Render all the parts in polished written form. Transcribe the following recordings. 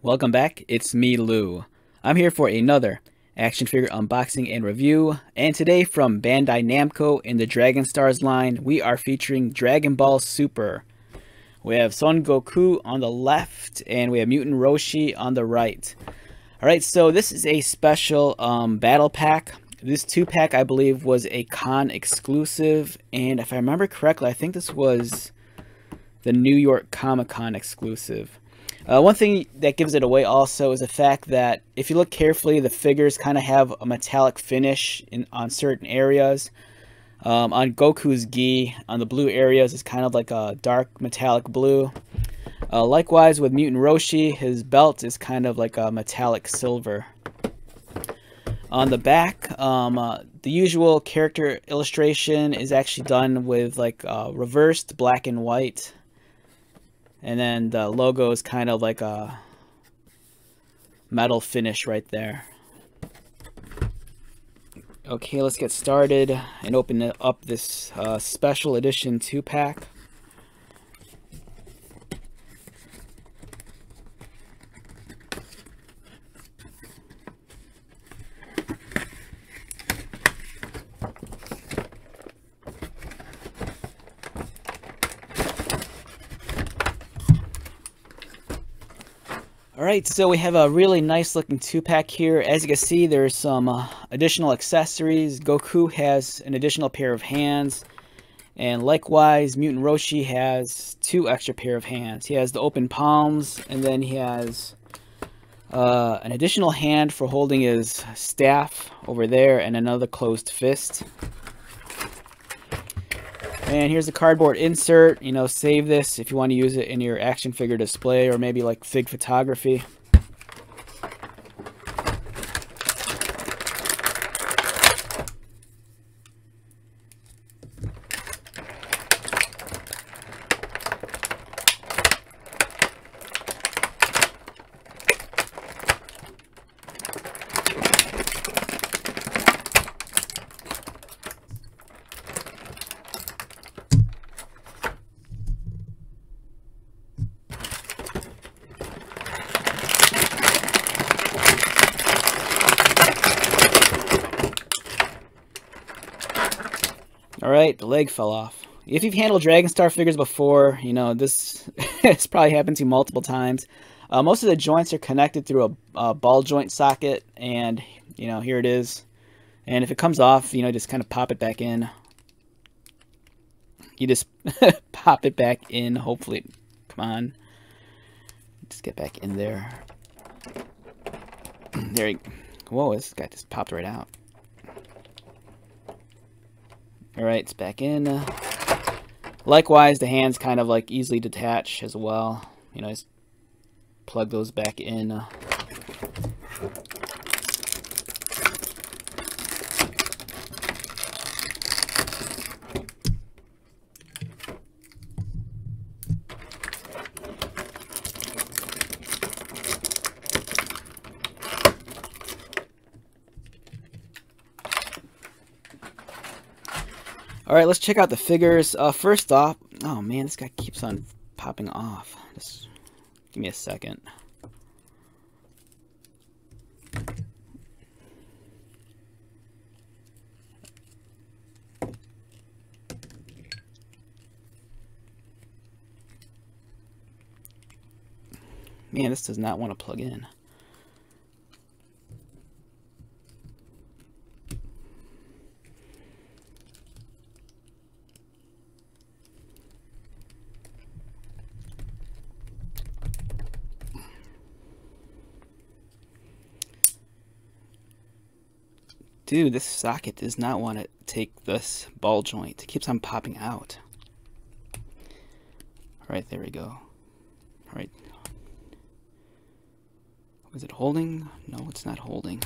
Welcome back, it's me, Lou. I'm here for another action figure unboxing and review, and today from Bandai Namco in the Dragon Stars line, we are featuring Dragon Ball Super. We have Son Goku on the left, and we have Mutenroshi on the right. Alright, so this is a special battle pack. This 2-pack, I believe, was a con exclusive, and if I remember correctly, I think this was the New York Comic-Con exclusive. One thing that gives it away also is the fact that if you look carefully, the figures kind of have a metallic finish on certain areas. On Goku's gi, on the blue areas, it's kind of like a dark metallic blue. Likewise with Mutenroshi, his belt is kind of like a metallic silver. On the back, the usual character illustration is actually done with like reversed black and white. And then the logo is kind of like a metal finish right there. Okay, let's get started and open up this special edition 2-pack. Alright, so we have a really nice looking 2-pack here. As you can see, there's some additional accessories. Goku has an additional pair of hands. And likewise, Mutenroshi has 2 extra pair of hands. He has the open palms, and then he has an additional hand for holding his staff over there, and another closed fist. And here's a cardboard insert. You know, save this if you want to use it in your action figure display or maybe like fig photography. Alright, the leg fell off. If you've handled Dragon Star figures before, you know, this has probably happened to you multiple times. Most of the joints are connected through a ball joint socket, and, you know, here it is. And if it comes off, you know, just kind of pop it back in. You just pop it back in, hopefully. Come on. Just get back in there. There you go. Whoa, this guy just popped right out. Alright, it's back in. Likewise, the hands kind of like easily detach as well. You know, just plug those back in. Alright, let's check out the figures. First off, oh man, this guy keeps on popping off. Just give me a second. Man, this does not want to plug in. Dude, this socket does not want to take this ball joint. It keeps on popping out. Alright, there we go. Alright. Was it holding? No, it's not holding.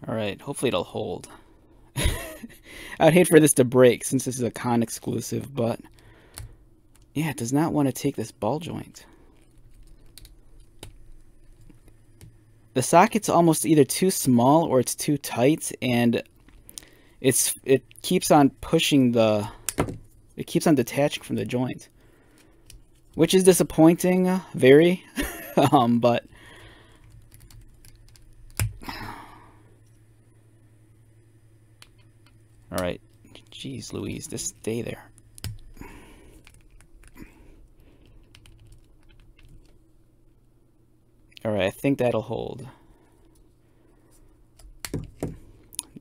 Alright, hopefully it'll hold. I'd hate for this to break since this is a con exclusive, but yeah, it does not want to take this ball joint. The socket's almost either too small or it's too tight, and it keeps on pushing the It keeps on detaching from the joint, which is disappointing, very. But all right, jeez Louise, just stay there. All right, I think that'll hold.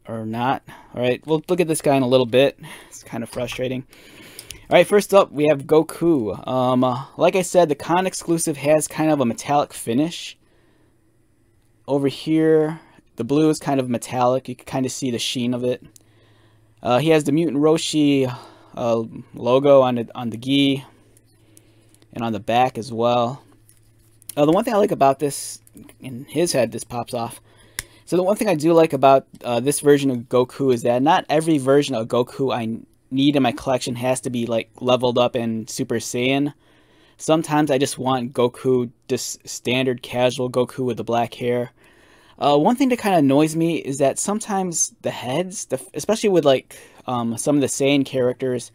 Or not. All right, we'll look at this guy in a little bit. It's kind of frustrating. All right, first up, we have Goku. Like I said, the con exclusive has kind of a metallic finish. Over here, the blue is kind of metallic. You can kind of see the sheen of it. He has the Mutenroshi logo on the gi and on the back as well. The one thing I like about this, in his head, this pops off. So the one thing I do like about this version of Goku is that not every version of Goku I need in my collection has to be like leveled up in Super Saiyan. Sometimes I just want Goku, just standard casual Goku with the black hair. One thing that kind of annoys me is that sometimes the heads, especially with like some of the Saiyan characters,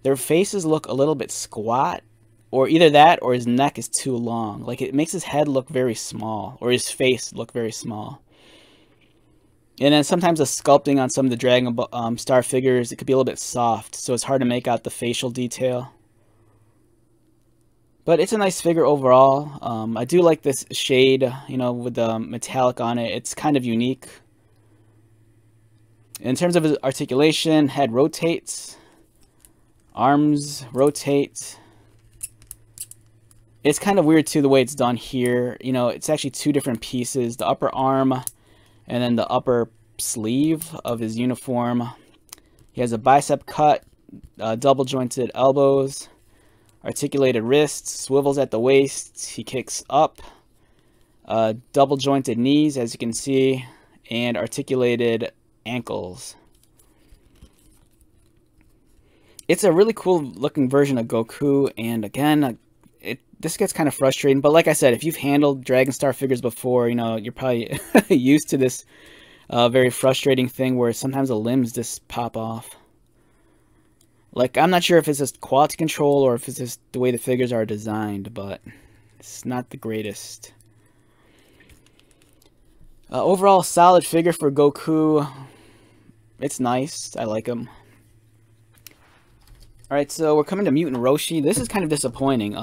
their faces look a little bit squat. Or either that or his neck is too long. Like it makes his head look very small. Or his face look very small. And then sometimes the sculpting on some of the Dragon Ball Star figures, it could be a little bit soft, so it's hard to make out the facial detail. But it's a nice figure overall. I do like this shade, you know, with the metallic on it. It's kind of unique. In terms of his articulation, head rotates, arms rotate. It's kind of weird too the way it's done here. You know, it's actually two different pieces: the upper arm and then the upper sleeve of his uniform. He has a bicep cut, double jointed elbows, articulated wrists, swivels at the waist. He kicks up, double jointed knees, as you can see, and articulated ankles. It's a really cool looking version of Goku, and again, this gets kind of frustrating, but like I said, if you've handled Dragon Star figures before, you know, you're probably used to this very frustrating thing where sometimes the limbs just pop off. Like, I'm not sure if it's just quality control or if it's just the way the figures are designed, but it's not the greatest. Overall, solid figure for Goku. It's nice. I like him. Alright, so we're coming to Mutenroshi. This is kind of disappointing.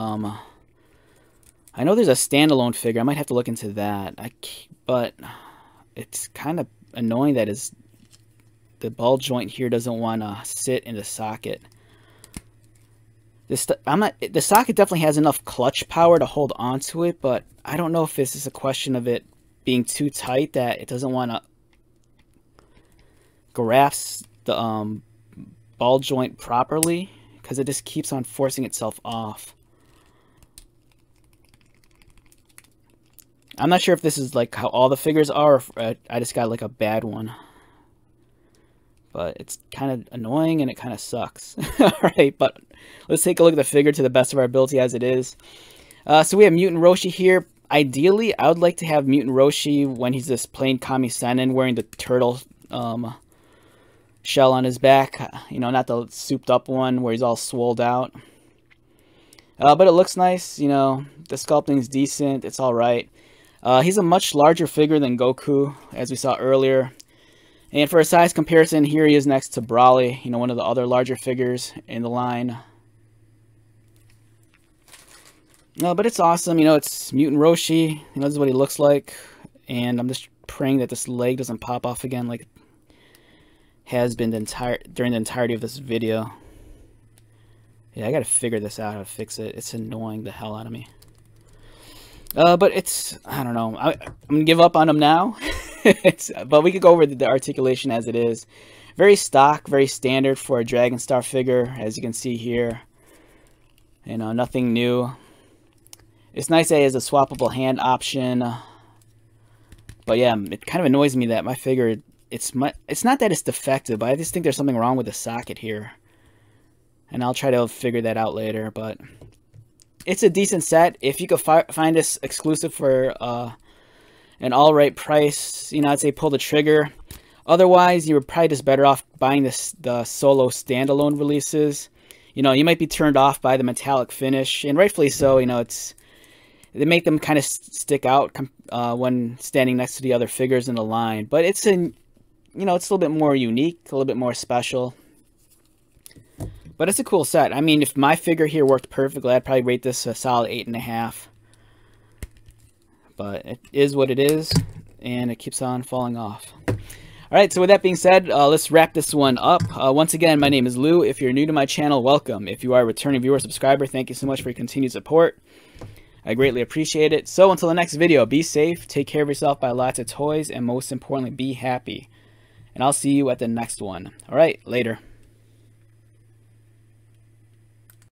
I know there's a standalone figure. I might have to look into that. But it's kind of annoying that the ball joint here doesn't want to sit in the socket. The socket definitely has enough clutch power to hold onto it, but I don't know if this is a question of it being too tight that it doesn't want to grasp the ball joint properly, because it just keeps on forcing itself off. I'm not sure if this is like how all the figures are, or if I just got like a bad one. But it's kind of annoying and it kind of sucks. Alright, but let's take a look at the figure to the best of our ability as it is. So we have Mutenroshi here. Ideally, I would like to have Mutenroshi when he's just plain Kame Sennin, wearing the turtle shell on his back. You know, not the souped up one where he's all swolled out. But it looks nice. You know, the sculpting's decent. It's alright. He's a much larger figure than Goku, as we saw earlier. And for a size comparison, here he is next to Broly, you know, one of the other larger figures in the line. No, but it's awesome. You know, it's Mutenroshi. You know, this is what he looks like. And I'm just praying that this leg doesn't pop off again like it has been during the entirety of this video. Yeah, I gotta figure this out, how to fix it. It's annoying the hell out of me. But it's, I don't know. I'm going to give up on him now. But we could go over the articulation as it is. Very stock, very standard for a Dragon Star figure, as you can see here. You know, nothing new. It's nice that it has a swappable hand option. But yeah, it kind of annoys me that my figure, it's not that it's defective, but I just think there's something wrong with the socket here. And I'll try to figure that out later, but it's a decent set. If you could find this exclusive for an alright price, you know, I'd say pull the trigger. Otherwise, you were probably just better off buying the solo standalone releases. you know, you might be turned off by the metallic finish, and rightfully so. You know, they make them kind of stick out when standing next to the other figures in the line. But it's you know, it's a little bit more unique, a little bit more special. But it's a cool set. I mean, if my figure here worked perfectly, I'd probably rate this a solid 8.5. But it is what it is, and it keeps on falling off. Alright, so with that being said, let's wrap this one up. Once again, my name is Lou. If you're new to my channel, welcome. If you are a returning viewer or subscriber, thank you so much for your continued support. I greatly appreciate it. So until the next video, be safe, take care of yourself, buy lots of toys, and most importantly, be happy. And I'll see you at the next one. Alright, later.